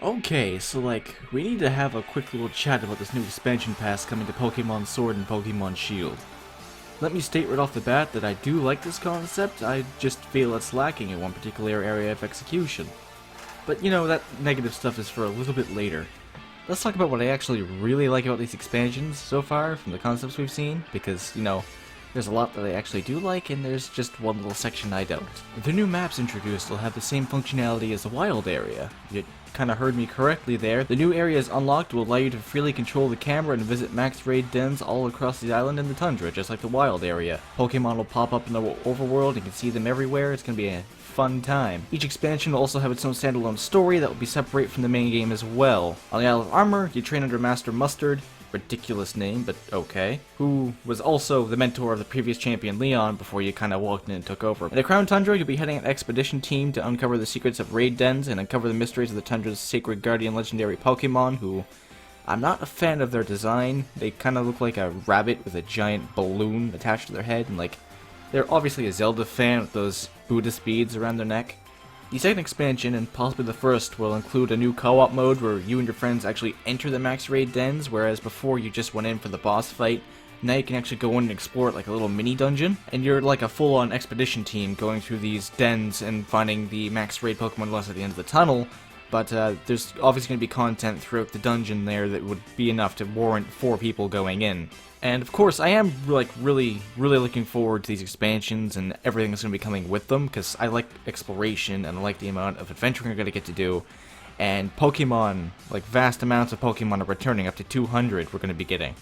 Okay, so we need to have a quick little chat about this new expansion pass coming to Pokemon Sword and Pokemon Shield. Let me state right off the bat that I do like this concept, I just feel it's lacking in one particular area of execution. But you know, that negative stuff is for a little bit later. Let's talk about what I actually really like about these expansions so far from the concepts we've seen, because, you know, there's a lot that I actually do like, and there's just one little section I don't. The new maps introduced will have the same functionality as the wild area. You kinda heard me correctly there. The new areas unlocked will allow you to freely control the camera and visit max raid dens all across the island and the tundra, just like the wild area. Pokemon will pop up in the overworld, and you can see them everywhere. It's gonna be a fun time. Each expansion will also have its own standalone story that will be separate from the main game as well. On the Isle of Armor, you train under Master Mustard, ridiculous name, but okay, who was also the mentor of the previous champion Leon before you kinda walked in and took over. In the Crown Tundra, you'll be heading an expedition team to uncover the secrets of raid dens and uncover the mysteries of the Tundra's sacred guardian legendary Pokemon, who I'm not a fan of their design. They kinda look like a rabbit with a giant balloon attached to their head, and they're obviously a Zelda fan with those Buddhist beads around their neck. The second expansion, and possibly the first, will include a new co-op mode where you and your friends actually enter the max raid dens, whereas before you just went in for the boss fight. Now you can actually go in and explore it like a little mini dungeon, and you're like a full-on expedition team going through these dens and finding the max raid Pokemon lost at the end of the tunnel. But there's obviously going to be content throughout the dungeon there that would be enough to warrant 4 people going in. And of course, I am really looking forward to these expansions and everything that's going to be coming with them, because I like exploration and I like the amount of adventuring we're going to get to do. And Pokemon, vast amounts of Pokemon are returning, up to 200 we're going to be getting.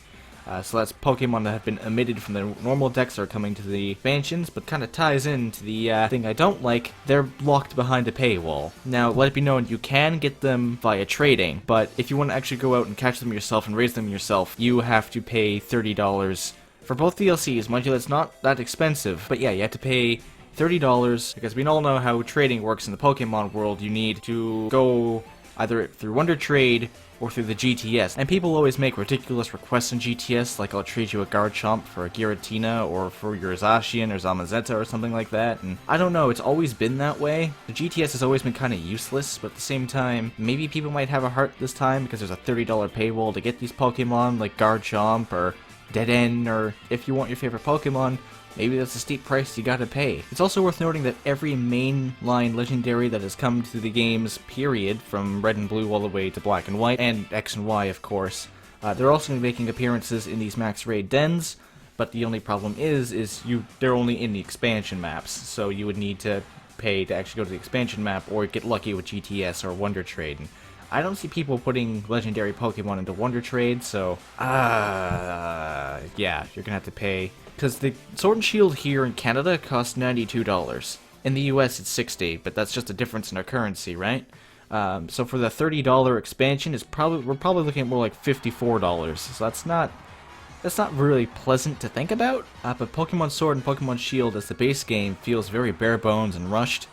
So that's Pokemon that have been omitted from the normal decks are coming to the expansions, but kind of ties into the thing I don't like. They're locked behind a paywall. Now, let it be known, you can get them via trading, but if you want to actually go out and catch them yourself and raise them yourself, you have to pay $30 for both DLCs. Mind you, that's not that expensive, but yeah, you have to pay $30, because we all know how trading works in the Pokemon world. You need to go either through Wonder Trade or through the GTS. And people always make ridiculous requests in GTS, like I'll trade you a Garchomp for a Giratina, or for your Zacian or Zamazenta or something like that, and I don't know, it's always been that way. The GTS has always been kinda useless, but at the same time, maybe people might have a heart this time because there's a $30 paywall to get these Pokemon, like Garchomp or Deaden, or if you want your favorite Pokemon, maybe that's a steep price you gotta pay. It's also worth noting that every mainline legendary that has come to the games, period, from Red and Blue all the way to Black and White, and X and Y, of course, they're also going to be making appearances in these max raid dens, but the only problem is they're only in the expansion maps, so you would need to pay to actually go to the expansion map, or get lucky with GTS or Wonder Trade. And I don't see people putting legendary Pokemon into Wonder Trade, so, yeah, you're gonna have to pay. Because the Sword and Shield here in Canada costs $92. In the US it's $60, but that's just a difference in our currency, right? So for the $30 expansion, we're probably looking at more like $54. So that's not really pleasant to think about. But Pokemon Sword and Pokemon Shield as the base game feels very bare bones and rushed.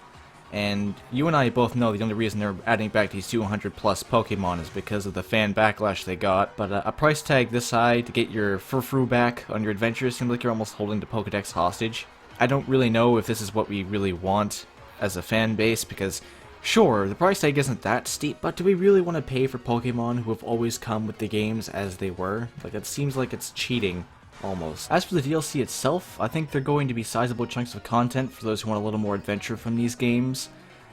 And you and I both know the only reason they're adding back these 200 plus Pokemon is because of the fan backlash they got. But a price tag this high to get your Furfrou back on your adventures seems like you're almost holding the Pokedex hostage. I don't really know if this is what we really want as a fan base, because sure, the price tag isn't that steep, but do we really want to pay for Pokemon who have always come with the games as they were? It seems like it's cheating. Almost. As for the DLC itself, I think they're going to be sizable chunks of content for those who want a little more adventure from these games.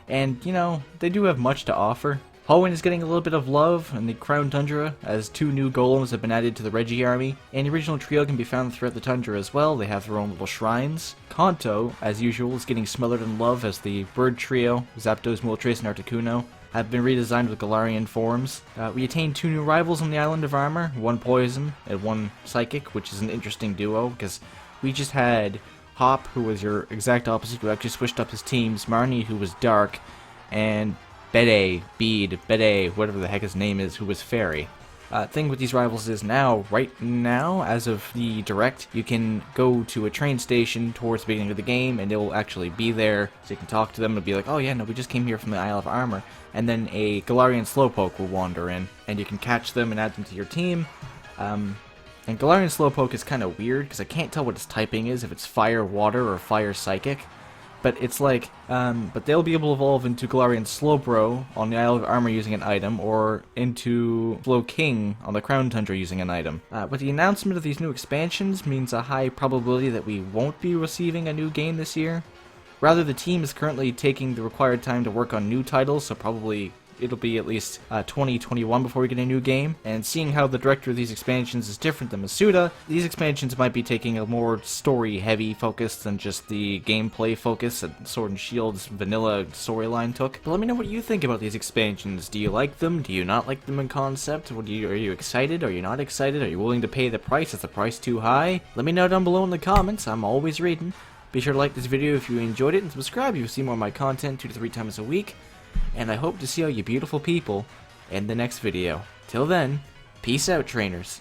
And, you know, they do have much to offer. Hoenn is getting a little bit of love in the Crown Tundra, as 2 new golems have been added to the Regiarmy, and the original trio can be found throughout the Tundra as well. They have their own little shrines. Kanto, as usual, is getting smothered in love as the bird trio, Zapdos, Moltres, and Articuno have been redesigned with Galarian forms. We attained 2 new rivals on the Island of Armor, 1 Poison and 1 Psychic, which is an interesting duo, because we just had Hop, who was your exact opposite, who actually switched up his teams, Marnie, who was Dark, and Bede, whatever the heck his name is, who was Fairy. Thing with these rivals is right now, as of the direct, you can go to a train station towards the beginning of the game, and they'll actually be there, so you can talk to them and be like, oh yeah, no, we just came here from the Isle of Armor, and then a Galarian Slowpoke will wander in, and you can catch them and add them to your team. And Galarian Slowpoke is kind of weird, because I can't tell what its typing is, if it's Fire, Water, or Fire Psychic. but it's like, but they'll be able to evolve into Galarian Slowbro on the Isle of Armor using an item, or into Slowking on the Crown Tundra using an item. But the announcement of these new expansions means a high probability that we won't be receiving a new game this year. Rather, the team is currently taking the required time to work on new titles, so probably it'll be at least 2021 before we get a new game. And seeing how the director of these expansions is different than Masuda, these expansions might be taking a more story-heavy focus than just the gameplay focus that Sword and Shield's vanilla storyline took. But let me know what you think about these expansions. Do you like them? Do you not like them in concept? Are you excited? Are you not excited? Are you willing to pay the price? Is the price too high? Let me know down below in the comments. I'm always reading. Be sure to like this video if you enjoyed it, and subscribe if you see more of my content 2 to 3 times a week. And I hope to see all you beautiful people in the next video. Till then, peace out, trainers.